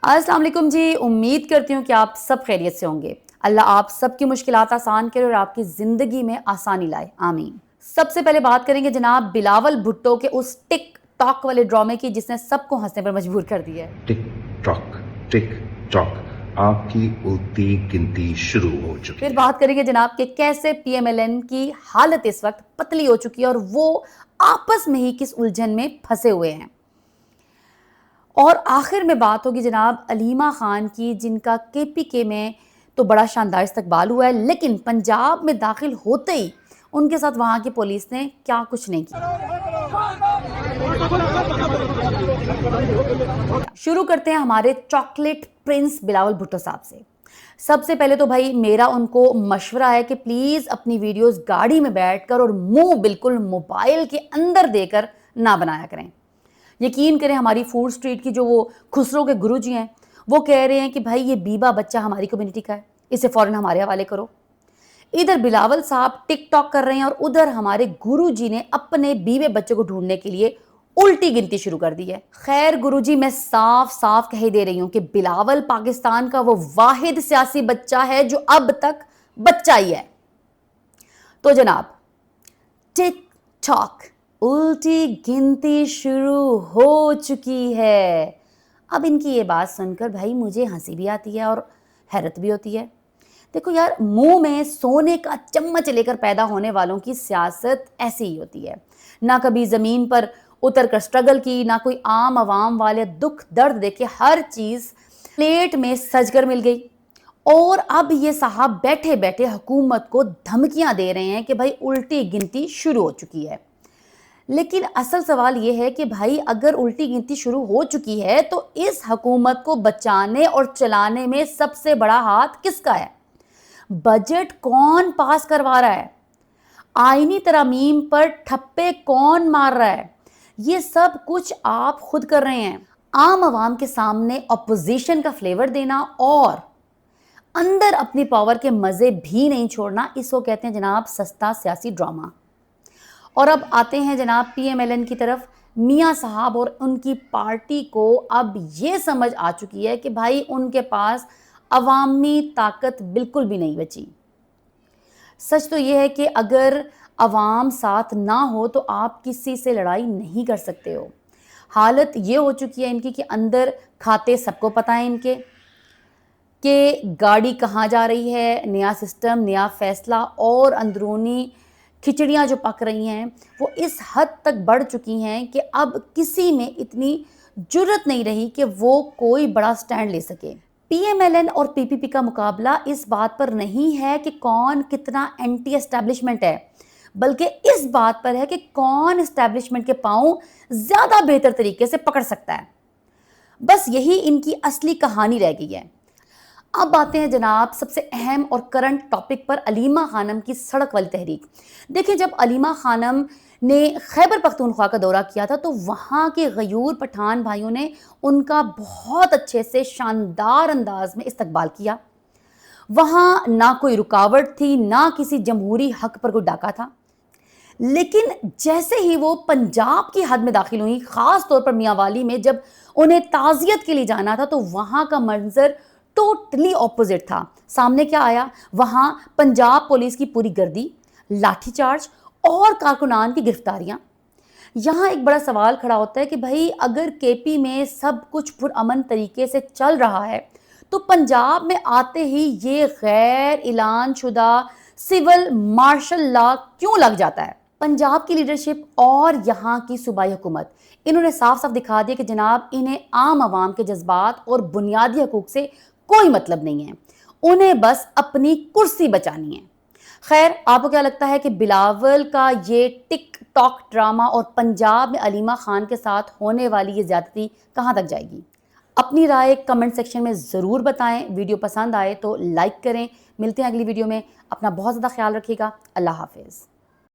अस्सलाम वालेकुम जी, उम्मीद करती हूँ कि आप सब खैरियत से होंगे। अल्लाह आप सबकी मुश्किलात आसान करे और आपकी ज़िंदगी में आसानी लाए, आमीन। सबसे पहले बात करेंगे जनाब बिलावल भुट्टो के उस टिक टॉक वाले ड्रामे की जिसने सबको हंसने पर मजबूर कर दिया है। टिक टॉक आपकी उल्टी गिनती शुरू हो चुकी फिर है। बात करेंगे जनाब कि कैसे पीएमएलएन की हालत इस वक्त पतली हो चुकी है और वो आपस में ही किस उलझन में फंसे हुए हैं। और आखिर में बात होगी जनाब अलीमा खान की, जिनका केपीके में तो बड़ा शानदार इस्तकबाल हुआ है, लेकिन पंजाब में दाखिल होते ही उनके साथ वहाँ की पुलिस ने क्या कुछ नहीं किया। शुरू करते हैं हमारे चॉकलेट प्रिंस बिलावल भुट्टो साहब से। सबसे पहले तो भाई मेरा उनको मशवरा है कि प्लीज़ अपनी वीडियोस गाड़ी में बैठकर और मुंह बिल्कुल मोबाइल के अंदर देकर ना बनाया करें। यकीन करें, हमारी फूड स्ट्रीट की जो वो खुसरो के गुरुजी हैं, वो कह रहे हैं कि भाई ये बीबा बच्चा हमारी कम्युनिटी का है, इसे फ़ौरन हमारे हवाले करो। इधर बिलावल साहब टिकटॉक कर रहे हैं और उधर हमारे गुरुजी ने अपने बीवे बच्चे को ढूंढने के लिए उल्टी गिनती शुरू कर दी है। खैर गुरुजी, मैं साफ साफ कह दे रही हूं कि बिलावल पाकिस्तान का वो वाहिद सियासी बच्चा है जो अब तक बच्चा ही है। तो जनाब टिक टॉक उल्टी गिनती शुरू हो चुकी है। अब इनकी ये बात सुनकर भाई मुझे हंसी भी आती है और हैरत भी होती है। देखो यार, मुंह में सोने का चम्मच लेकर पैदा होने वालों की सियासत ऐसी ही होती है। ना कभी ज़मीन पर उतर कर स्ट्रगल की, ना कोई आम आवाम वाले दुख दर्द देखे हर चीज़ प्लेट में सजकर मिल गई। और अब ये साहब बैठे बैठे हुकूमत को धमकियां दे रहे हैं कि भाई उल्टी गिनती शुरू हो चुकी है। लेकिन असल सवाल ये है कि भाई अगर उल्टी गिनती शुरू हो चुकी है तो इस हुकूमत को बचाने और चलाने में सबसे बड़ा हाथ किसका है? बजट कौन पास करवा रहा है? आईनी तरमीम पर ठप्पे कौन मार रहा है? ये सब कुछ आप खुद कर रहे हैं। आम आवाम के सामने अपोजिशन का फ्लेवर देना और अंदर अपनी पावर के मजे भी नहीं छोड़ना, इसको कहते हैं जनाब सस्ता सियासी ड्रामा। और अब आते हैं जनाब पीएमएलएन की तरफ। मियां साहब और उनकी पार्टी को अब ये समझ आ चुकी है कि भाई उनके पास अवामी ताकत बिल्कुल भी नहीं बची। सच तो ये है कि अगर अवाम साथ ना हो तो आप किसी से लड़ाई नहीं कर सकते हो। हालत ये हो चुकी है इनकी कि अंदर खाते सबको पता है इनके, कि गाड़ी कहाँ जा रही है, नया सिस्टम, नया फैसला और अंदरूनी खिचड़ियाँ जो पक रही हैं वो इस हद तक बढ़ चुकी हैं कि अब किसी में इतनी जुर्रत नहीं रही कि वो कोई बड़ा स्टैंड ले सके। पीएमएलएन और पीपीपी का मुकाबला इस बात पर नहीं है कि कौन कितना एंटी एस्टैब्लिशमेंट है, बल्कि इस बात पर है कि कौन एस्टैब्लिशमेंट के पांव ज़्यादा बेहतर तरीके से पकड़ सकता है। बस यही इनकी असली कहानी रह गई है। अब आते हैं जनाब सबसे अहम और करंट टॉपिक पर, अलीमा खानम की सड़क वाली तहरीक। देखिए, जब अलीमा खानम ने खैबर पख्तूनख्वा का दौरा किया था तो वहाँ के गयूर पठान भाइयों ने उनका बहुत अच्छे से शानदार अंदाज में इस्तकबाल किया। वहाँ ना कोई रुकावट थी, ना किसी जमहूरी हक पर कोई डाका था। लेकिन जैसे ही वो पंजाब की हद में दाखिल हुई, ख़ास तौर पर मियांवाली में जब उन्हें ताज़ियत के लिए जाना था, तो वहाँ का मंजर टोटली ऑपोजिट था। सामने क्या आया? वहाँ पंजाब पुलिस की पूरी गर्दी, लाठीचार्ज और कारकुनान की गिरफ्तारियाँ। यहाँ एक बड़ा सवाल खड़ा होता है कि भाई अगर केपी में सब कुछ पुरअमन तरीके से चल रहा है तो पंजाब में आते ही ये गैर ऐलान शुदा सिविल मार्शल लॉ क्यों लग जाता है? पंजाब की लीडरशिप और यहाँ की सूबाई हुकूमत, इन्होंने साफ साफ दिखा दिया कि जनाब इन्हें आम आवाम के जज्बात और बुनियादी हकूक से कोई मतलब नहीं है, उन्हें बस अपनी कुर्सी बचानी है। खैर, आपको क्या लगता है कि बिलावल का ये टिक टॉक ड्रामा और पंजाब में अलीमा खान के साथ होने वाली ये ज्यादती कहाँ तक जाएगी? अपनी राय कमेंट सेक्शन में ज़रूर बताएं। वीडियो पसंद आए तो लाइक करें। मिलते हैं अगली वीडियो में। अपना बहुत ज़्यादा ख्याल रखिएगा। अल्लाह हाफिज़।